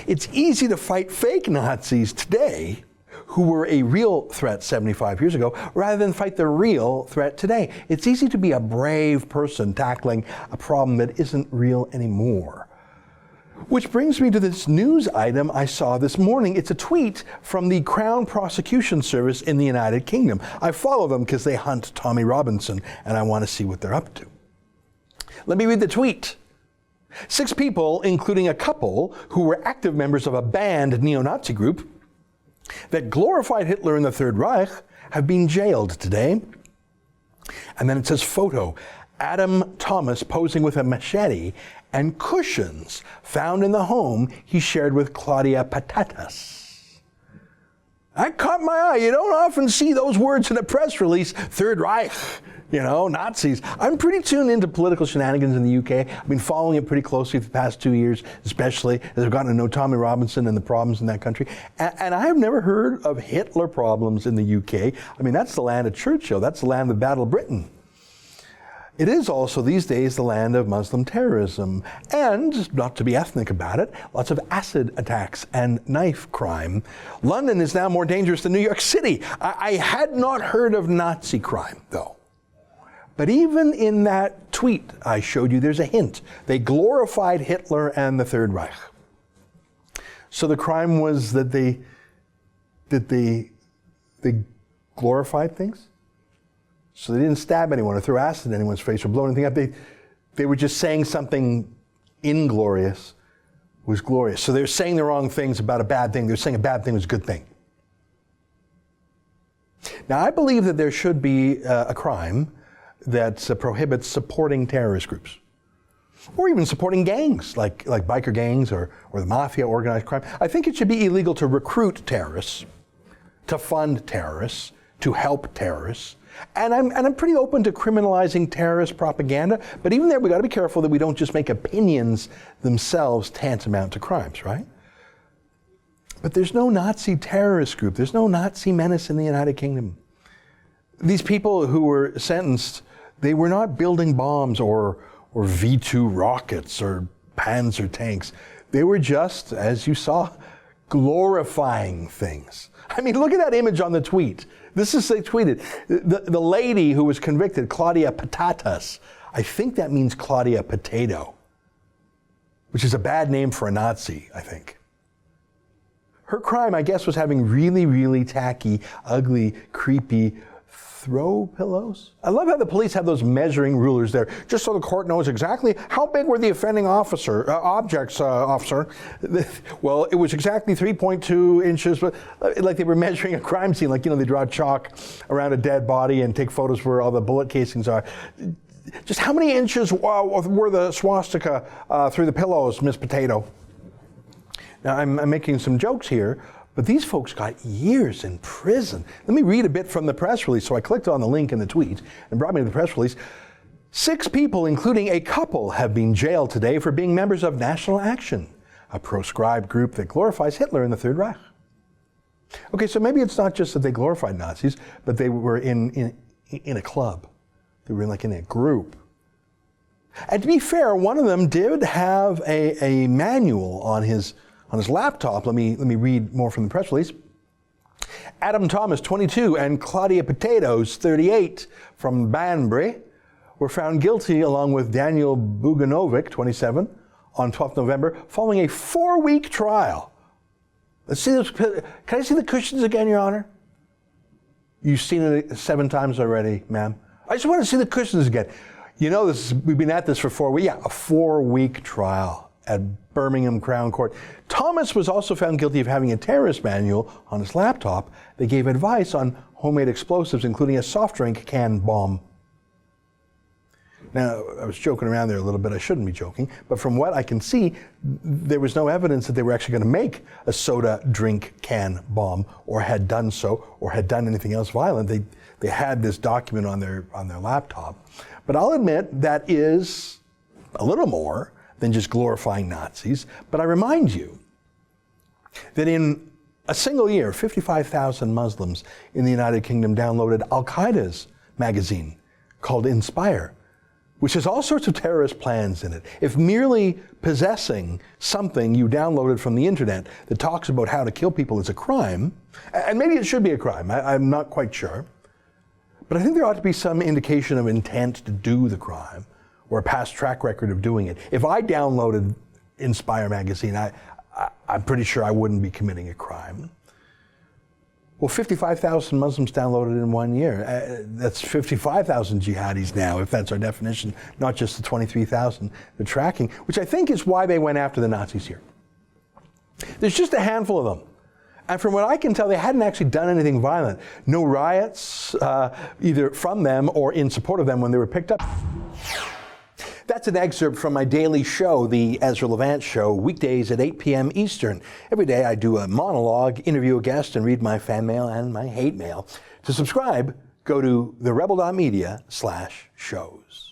It's easy to fight fake Nazis today who were a real threat 75 years ago, rather than fight the real threat today. It's easy to be a brave person tackling a problem that isn't real anymore. Which brings me to this news item I saw this morning. It's a tweet from the Crown Prosecution Service in the United Kingdom. I follow them because they hunt Tommy Robinson, and I want to see what they're up to. Let me read the tweet. 6 people, including a couple who were active members of a banned neo-Nazi group that glorified Hitler in the Third Reich, have been jailed today. And then it says photo. Adam Thomas posing with a machete and cushions found in the home he shared with Claudia Patatas. That caught my eye. You don't often see those words in a press release. Third Reich, Nazis. I'm pretty tuned into political shenanigans in the UK. I've been following it pretty closely for the past 2 years, especially as I've gotten to know Tommy Robinson and the problems in that country. And I have never heard of Hitler problems in the UK. I mean, that's the land of Churchill. That's the land of the Battle of Britain. It is also these days the land of Muslim terrorism, and, not to be ethnic about it, lots of acid attacks and knife crime. London is now more dangerous than New York City. I had not heard of Nazi crime, though. But even in that tweet I showed you, there's a hint. They glorified Hitler and the Third Reich. So the crime was that they glorified things? So they didn't stab anyone or throw acid in anyone's face or blow anything up. They were just saying something inglorious was glorious. So they're saying the wrong things about a bad thing. They're saying a bad thing was a good thing. Now, I believe that there should be a crime that prohibits supporting terrorist groups, or even supporting gangs, like biker gangs or the mafia, organized crime. I think it should be illegal to recruit terrorists, to fund terrorists, to help terrorists. And I'm pretty open to criminalizing terrorist propaganda, but even there we got to be careful that we don't just make opinions themselves tantamount to crimes, right? But there's no Nazi terrorist group. There's no Nazi menace in the United Kingdom. These people who were sentenced, they were not building bombs or V-2 rockets or Panzer tanks. They were just, as you saw, glorifying things. I mean, look at that image on the tweet. This is, they tweeted, the lady who was convicted, Claudia Patatas, I think that means Claudia Potato, which is a bad name for a Nazi, I think. Her crime, I guess, was having really, really tacky, ugly, creepy throw pillows. I love how the police have those measuring rulers there, just so the court knows exactly how big were the offending objects, officer. Well, it was exactly 3.2 inches, but like they were measuring a crime scene, like, they draw chalk around a dead body and take photos where all the bullet casings are. Just how many inches were the swastika through the pillows, Miss Potato? Now, I'm making some jokes here, but these folks got years in prison. Let me read a bit from the press release. So I clicked on the link in the tweet and brought me to the press release. 6 people, including a couple, have been jailed today for being members of National Action, a proscribed group that glorifies Hitler in the Third Reich. Okay, so maybe it's not just that they glorified Nazis, but they were in a club. They were in a group. And to be fair, one of them did have a manual on his laptop. Let me read more from the press release. Adam Thomas, 22, and Claudia Potatoes, 38, from Banbury, were found guilty along with Daniel Buganovic, 27, on 12th November, following a 4-week trial. Let's see this. Can I see the cushions again, Your Honor? You've seen it 7 times already, ma'am. I just want to see the cushions again. We've been at this for 4 weeks. Yeah, a 4-week trial at Birmingham Crown Court. Thomas was also found guilty of having a terrorist manual on his laptop that gave advice on homemade explosives, including a soft drink can bomb. Now, I was joking around there a little bit. I shouldn't be joking, but from what I can see, there was no evidence that they were actually going to make a soda drink can bomb, or had done so, or had done anything else violent. They had this document on their laptop. But I'll admit that is a little more than just glorifying Nazis. But I remind you that in a single year, 55,000 Muslims in the United Kingdom downloaded Al-Qaeda's magazine called Inspire, which has all sorts of terrorist plans in it. If merely possessing something you downloaded from the internet that talks about how to kill people is a crime, and maybe it should be a crime, I'm not quite sure, but I think there ought to be some indication of intent to do the crime or a past track record of doing it. If I downloaded Inspire magazine, I'm pretty sure I wouldn't be committing a crime. Well, 55,000 Muslims downloaded in 1 year. That's 55,000 jihadis now, if that's our definition, not just the 23,000 they're tracking, which I think is why they went after the Nazis here. There's just a handful of them. And from what I can tell, they hadn't actually done anything violent. No riots, either from them or in support of them when they were picked up. That's an excerpt from my daily show, the Ezra Levant Show, weekdays at 8 p.m. Eastern. Every day I do a monologue, interview a guest, and read my fan mail and my hate mail. To subscribe, go to therebel.media/shows.